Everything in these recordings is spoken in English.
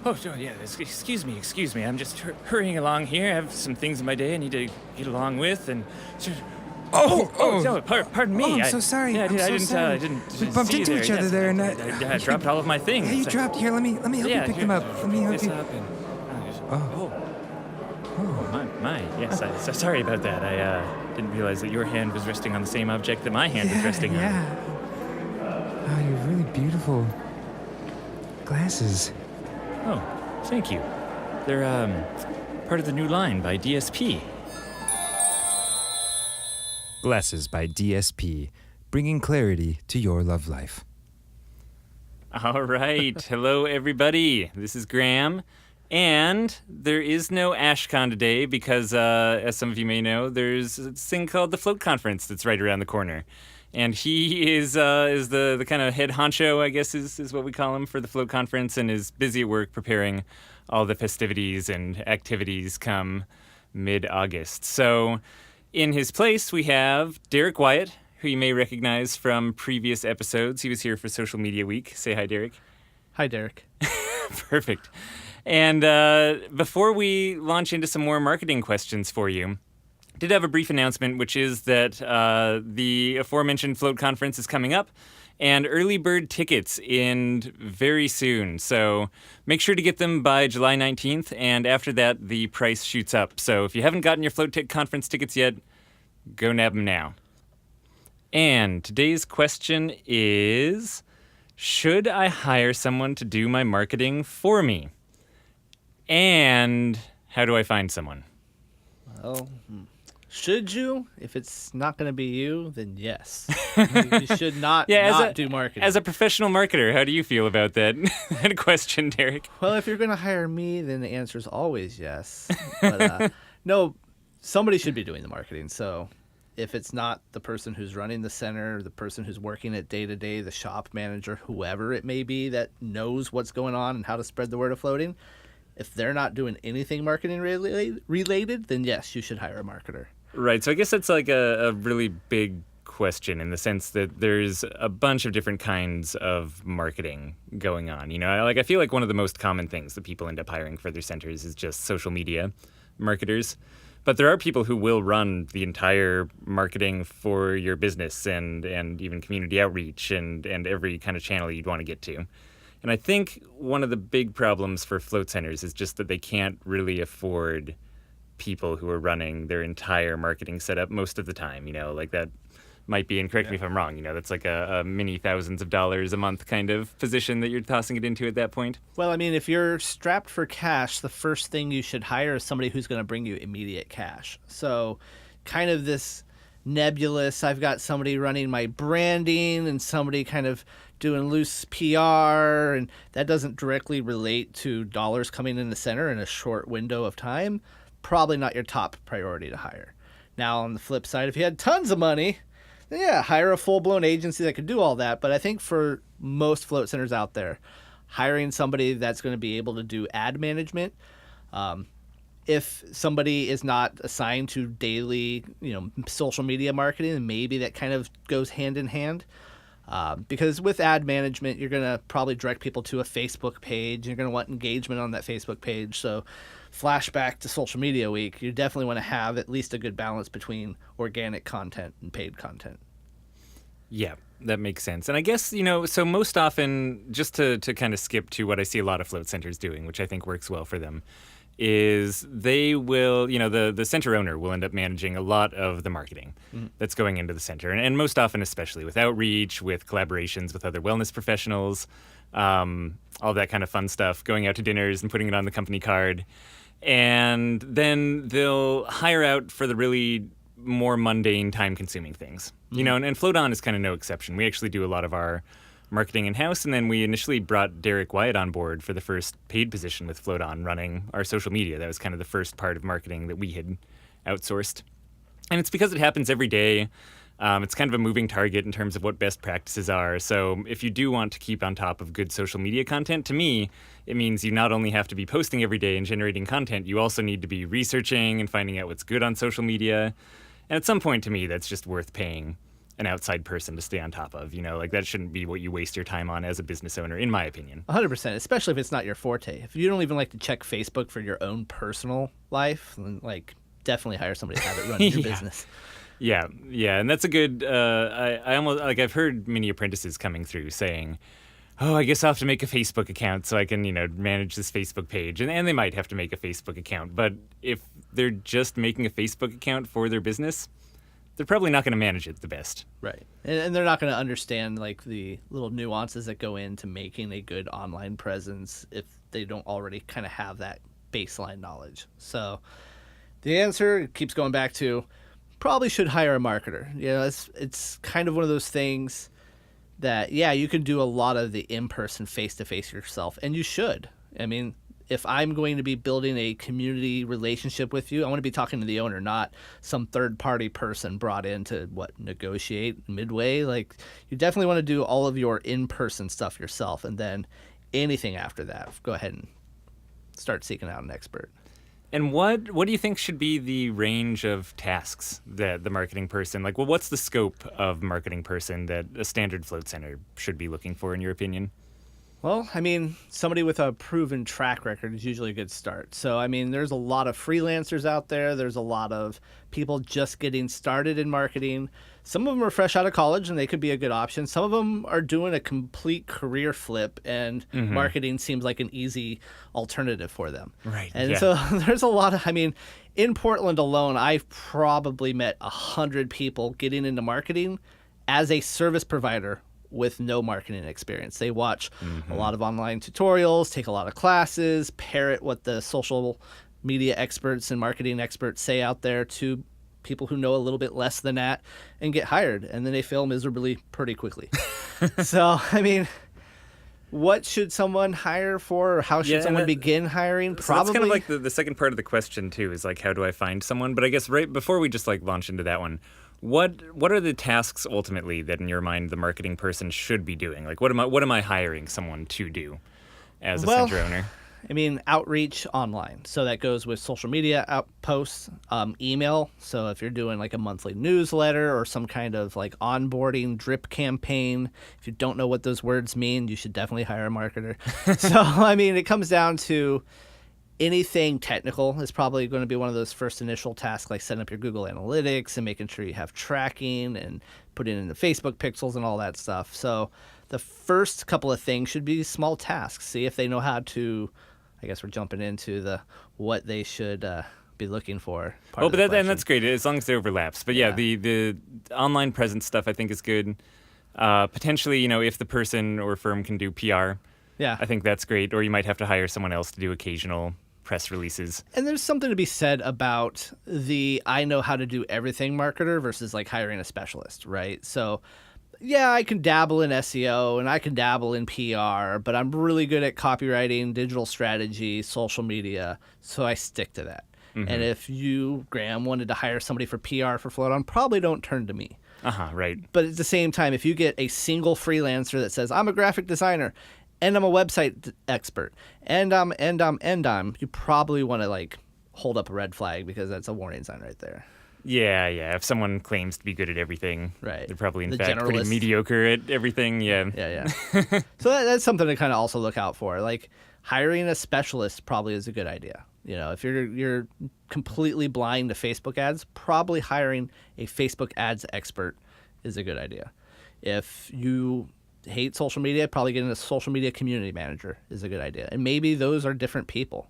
Oh, no, yeah, excuse me. I'm just hurrying along here. I have some things in my day I need to get along with, and... No, pardon me. Oh, I'm so sorry. Yeah, I'm so sorry. I didn't We bumped see you into each other Yes, there, and I dropped all of my things. Yeah, you dropped. Here, let me help you pick them up. Let me help this you. up and, my. Yes, so sorry about that. I didn't realize that your hand was resting on the same object that my hand was resting on. Yeah. Oh, you're really beautiful. Glasses. Oh, thank you. They're part of the new line by DSP. Glasses by DSP, bringing clarity to your love life. All right. Hello, everybody. This is Graham. And there is no AshCon today because, as some of you may know, there's a thing called the Float Conference that's right around the corner. And he is the kind of head honcho, I guess is what we call him, for the Float Conference, and is busy at work preparing all the festivities and activities come mid-August. So in his place, we have Derek Wyatt, who you may recognize from previous episodes. He was here for Social Media Week. Say hi, Derek. Hi, Derek. Perfect. And before we launch into some more marketing questions for you, I did have a brief announcement, which is that the aforementioned Float Conference is coming up, and early bird tickets end very soon. So make sure to get them by July 19th, and after that, the price shoots up. So if you haven't gotten your Conference tickets yet, go nab them now. And today's question is, should I hire someone to do my marketing for me? And how do I find someone? Well, should you? If it's not going to be you, then yes. You should not do marketing. As a professional marketer, how do you feel about that, that question, Derek? Well, if you're going to hire me, then the answer is always yes. But no, somebody should be doing the marketing. So if it's not the person who's running the center, the person who's working it day to day, the shop manager, whoever it may be that knows what's going on and how to spread the word of floating, if they're not doing anything marketing related, then yes, you should hire a marketer. Right. So I guess that's like a really big question in the sense that there's a bunch of different kinds of marketing going on. You know, I feel like one of the most common things that people end up hiring for their centers is just social media marketers. But there are people who will run the entire marketing for your business and even community outreach and every kind of channel you'd want to get to. And I think one of the big problems for float centers is just that they can't really afford people who are running their entire marketing setup most of the time. You know, like that might be, and correct me if I'm wrong, you know, that's like a many thousands of dollars a month kind of position that you're tossing it into at that point. Well, I mean, if you're strapped for cash, the first thing you should hire is somebody who's going to bring you immediate cash. So kind of this nebulous, I've got somebody running my branding and somebody kind of doing loose PR, and that doesn't directly relate to dollars coming in the center in a short window of time. Probably not your top priority to hire. Now, on the flip side, if you had tons of money, then yeah, hire a full-blown agency that could do all that. But I think for most float centers out there, hiring somebody that's going to be able to do ad management, if somebody is not assigned to daily, social media marketing, then maybe that kind of goes hand in hand. Because with ad management, you're going to probably direct people to a Facebook page. You're going to want engagement on that Facebook page. So flashback to Social Media Week, you definitely want to have at least a good balance between organic content and paid content. Yeah, that makes sense. And I guess, so most often, just to kind of skip to what I see a lot of float centers doing, which I think works well for them, is they will, the center owner will end up managing a lot of the marketing that's going into the center. And most often, especially with outreach, with collaborations with other wellness professionals, all that kind of fun stuff, going out to dinners and putting it on the company card. And then they'll hire out for the really more mundane, time-consuming things. And Float On is kind of no exception. We actually do a lot of our marketing in-house, and then we initially brought Derek Wyatt on board for the first paid position with Float On, running our social media. That was kind of the first part of marketing that we had outsourced. And it's because it happens every day. It's kind of a moving target in terms of what best practices are. So if you do want to keep on top of good social media content, to me, it means you not only have to be posting every day and generating content, you also need to be researching and finding out what's good on social media. And at some point, to me, that's just worth paying an outside person to stay on top of. Like that shouldn't be what you waste your time on as a business owner, in my opinion. 100%, especially if it's not your forte. If you don't even like to check Facebook for your own personal life, then like definitely hire somebody to have it run your business. Yeah, and that's a good. I almost like I've heard many apprentices coming through saying, "Oh, I guess I'll have to make a Facebook account so I can manage this Facebook page," and they might have to make a Facebook account. But if they're just making a Facebook account for their business, they're probably not going to manage it the best. Right, and they're not going to understand like the little nuances that go into making a good online presence if they don't already kind of have that baseline knowledge. So the answer keeps going back to probably should hire a marketer. It's kind of one of those things that, yeah, you can do a lot of the in-person face-to-face yourself, and you should. I mean, if I'm going to be building a community relationship with you, I want to be talking to the owner, not some third-party person brought in to, negotiate midway. Like, you definitely want to do all of your in-person stuff yourself, and then anything after that, go ahead and start seeking out an expert. And what do you think should be the range of tasks that the marketing person, what's the scope of marketing person that a standard float center should be looking for, in your opinion? Well, I mean, somebody with a proven track record is usually a good start. So, I mean, there's a lot of freelancers out there. There's a lot of people just getting started in marketing. Some of them are fresh out of college, and they could be a good option. Some of them are doing a complete career flip, and marketing seems like an easy alternative for them. Right. And so there's a lot of, I mean, in Portland alone, I've probably met 100 people getting into marketing as a service provider with no marketing experience. They watch a lot of online tutorials, take a lot of classes, parrot what the social media experts and marketing experts say out there to people who know a little bit less than that, and get hired. And then they fail miserably pretty quickly. So, I mean, what should someone hire for, or how should someone begin hiring? So that's kind of like the second part of the question, too, is like, how do I find someone? But I guess right before we just launch into that one, what are the tasks ultimately that in your mind the marketing person should be doing? Like, what am I hiring someone to do as a center owner? I mean, outreach online. So that goes with social media posts, email. So if you're doing like a monthly newsletter or some kind of like onboarding drip campaign, if you don't know what those words mean, you should definitely hire a marketer. So, I mean, it comes down to anything technical is probably going to be one of those first initial tasks, like setting up your Google Analytics and making sure you have tracking and putting in the Facebook pixels and all that stuff. So the first couple of things should be small tasks. See if they know how to, I guess we're jumping into what they should be looking for. And that's great as long as it overlaps. But yeah. the online presence stuff I think is good. Potentially, if the person or firm can do PR, I think that's great. Or you might have to hire someone else to do occasional press releases. And there's something to be said about the I know how to do everything marketer versus like hiring a specialist, right? So yeah, I can dabble in SEO and I can dabble in PR, but I'm really good at copywriting, digital strategy, social media, so I stick to that. And if you, Graham, wanted to hire somebody for PR for Float On, probably don't turn to me. Right. But at the same time, if you get a single freelancer that says, I'm a graphic designer, and I'm a website expert, and you probably want to like hold up a red flag, because that's a warning sign right there. Yeah. If someone claims to be good at everything, right, they're probably in fact pretty mediocre at everything. Yeah. So that's something to kind of also look out for. Like hiring a specialist probably is a good idea. If you're completely blind to Facebook ads, probably hiring a Facebook ads expert is a good idea. If you hate social media, probably getting a social media community manager is a good idea. And maybe those are different people.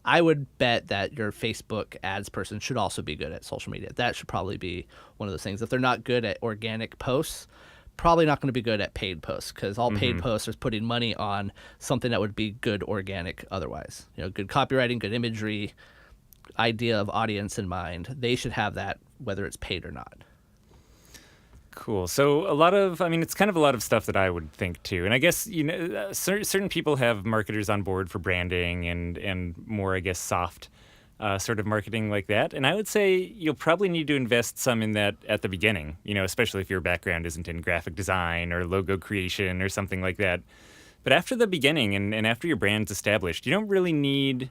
I would bet that your Facebook ads person should also be good at social media. That should probably be one of those things. If they're not good at organic posts, probably not going to be good at paid posts, because all paid posts are putting money on something that would be good organic otherwise. Good copywriting, good imagery, idea of audience in mind. They should have that whether it's paid or not. Cool. So it's kind of a lot of stuff that I would think too. And I guess, certain people have marketers on board for branding and more, I guess, soft sort of marketing like that. And I would say you'll probably need to invest some in that at the beginning, especially if your background isn't in graphic design or logo creation or something like that. But after the beginning and after your brand's established, you don't really need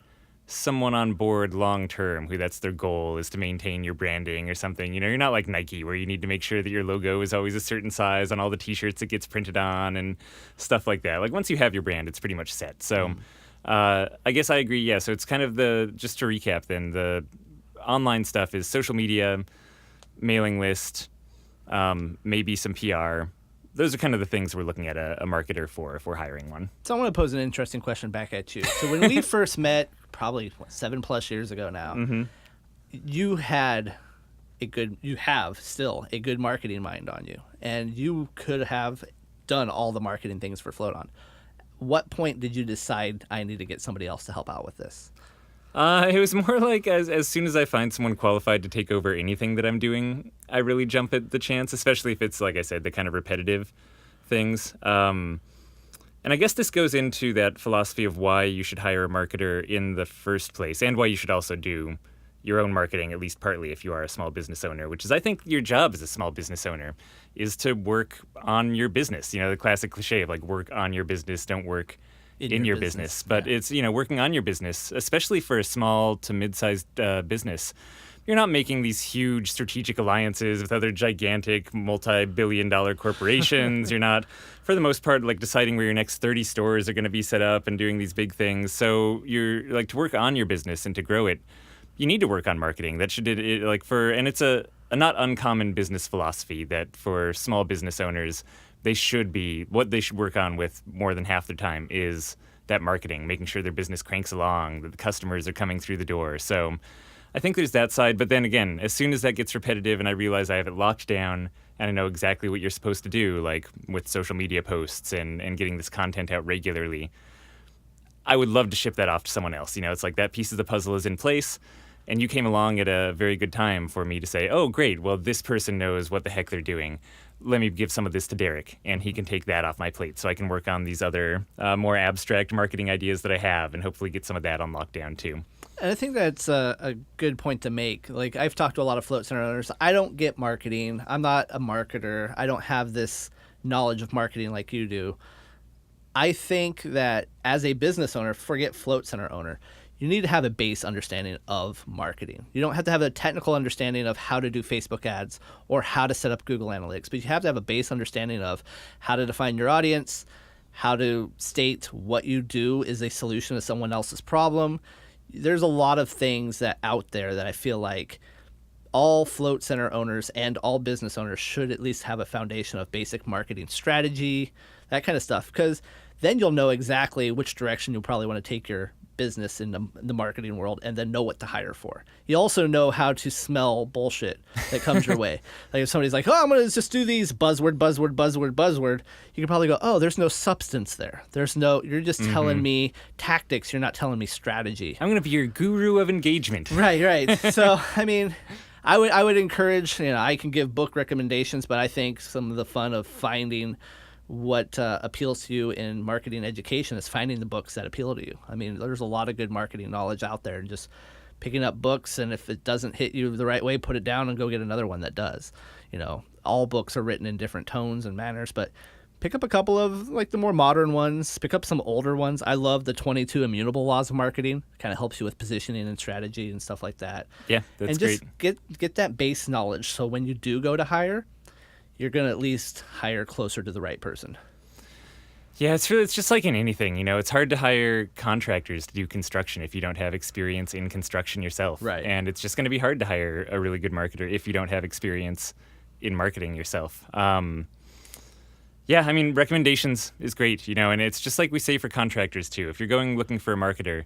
someone on board long term who that's their goal is to maintain your branding or something. You know, you're not like Nike where you need to make sure that your logo is always a certain size on all the t-shirts it gets printed on and stuff like that. Like once you have your brand, it's pretty much set. So I guess I agree. Yeah. So it's kind of just to recap then, the online stuff is social media, mailing list, maybe some PR. Those are kind of the things we're looking at a marketer for if we're hiring one. So I want to pose an interesting question back at you. So when we first met, probably 7+ years ago now, you have still a good marketing mind on you, and you could have done all the marketing things for Float On. What point did you decide I need to get somebody else to help out with this? It was more like as soon as I find someone qualified to take over anything that I'm doing, I really jump at the chance, especially if it's, like I said, the kind of repetitive things. And I guess this goes into that philosophy of why you should hire a marketer in the first place, and why you should also do your own marketing, at least partly if you are a small business owner, which is, I think, your job as a small business owner is to work on your business. You know, the classic cliche of like work on your business, don't work in your business. But it's, you know, working on your business, especially for a small to mid-sized business. You're not making these huge strategic alliances with other gigantic multi-billion-dollar corporations. You're not, for the most part, like deciding where your next 30 stores are going to be set up and doing these big things. So you're like, to work on your business and to grow it, you need to work on marketing. That should and it's a not uncommon business philosophy that for small business owners, what they should work on with more than half their time is that marketing, making sure their business cranks along, that the customers are coming through the door. So I think there's that side. But then again, as soon as that gets repetitive and I realize I have it locked down and I know exactly what you're supposed to do, like with social media posts and getting this content out regularly, I would love to ship that off to someone else. You know, it's like that piece of the puzzle is in place. And you came along at a very good time for me to say, oh, great, well, this person knows what the heck they're doing. Let me give some of this to Derek, and he can take that off my plate so I can work on these other more abstract marketing ideas that I have and hopefully get some of that on lockdown too. And I think that's a good point to make. Like, I've talked to a lot of float center owners. I don't get marketing. I'm not a marketer. I don't have this knowledge of marketing like you do. I think that as a business owner, forget float center owner, you need to have a base understanding of marketing. You don't have to have a technical understanding of how to do Facebook ads or how to set up Google Analytics, but you have to have a base understanding of how to define your audience, how to state what you do is a solution to someone else's problem. There's a lot of things that out there that I feel like all float center owners and all business owners should at least have a foundation of basic marketing strategy, that kind of stuff, because then you'll know exactly which direction you'll probably want to take your business in the marketing world, and then know what to hire for. You also know how to smell bullshit that comes your way. Like if somebody's like, oh, I'm going to just do these buzzword, you can probably go, oh, there's no substance there. You're just telling me tactics. You're not telling me strategy. I'm going to be your guru of engagement. Right. So, I mean, I would encourage, I can give book recommendations, but I think some of the fun of finding what appeals to you in marketing education is finding the books that appeal to you. I mean, there's a lot of good marketing knowledge out there, and just picking up books, and if it doesn't hit you the right way, put it down and go get another one that does. All books are written in different tones and manners, but pick up a couple of like the more modern ones, pick up some older ones. I love the 22 Immutable Laws of Marketing. It kind of helps you with positioning and strategy and stuff like that. Yeah, that's great. And just get that base knowledge, so when you do go to hire, you're going to at least hire closer to the right person. Yeah, it's just like in anything, it's hard to hire contractors to do construction if you don't have experience in construction yourself. Right. And it's just going to be hard to hire a really good marketer if you don't have experience in marketing yourself. Recommendations is great, and it's just like we say for contractors too. If you're looking for a marketer,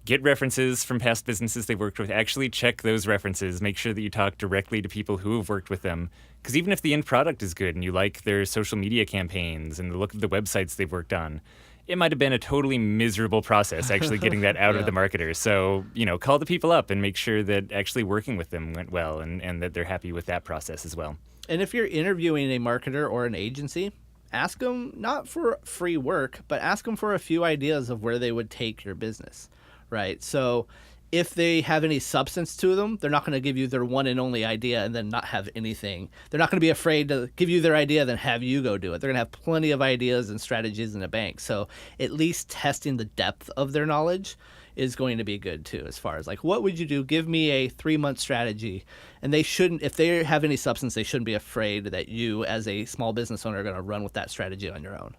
get references from past businesses they've worked with. Actually check those references. Make sure that you talk directly to people who have worked with them. Because even if the end product is good and you like their social media campaigns and the look of the websites they've worked on, it might have been a totally miserable process actually getting that out of the marketer. So, call the people up and make sure that actually working with them went well and that they're happy with that process as well. And if you're interviewing a marketer or an agency, ask them not for free work, but ask them for a few ideas of where they would take your business. Right. So if they have any substance to them, they're not going to give you their one and only idea and then not have anything. They're not going to be afraid to give you their idea, then have you go do it. They're going to have plenty of ideas and strategies in the bank. So at least testing the depth of their knowledge is going to be good too, as far as like, what would you do? Give me a 3-month strategy. And they shouldn't, if they have any substance, they shouldn't be afraid that you as a small business owner are going to run with that strategy on your own.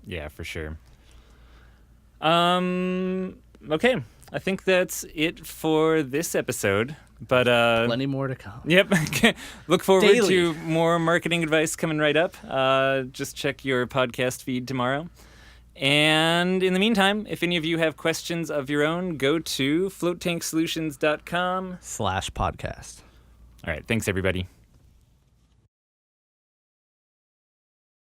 Yeah, for sure. Okay. I think that's it for this episode. But plenty more to come. Yep. Look forward Daily. to more marketing advice coming right up. Just check your podcast feed tomorrow. And in the meantime, if any of you have questions of your own, go to floatanksolutions.com/podcast. /podcast. All right. Thanks, everybody.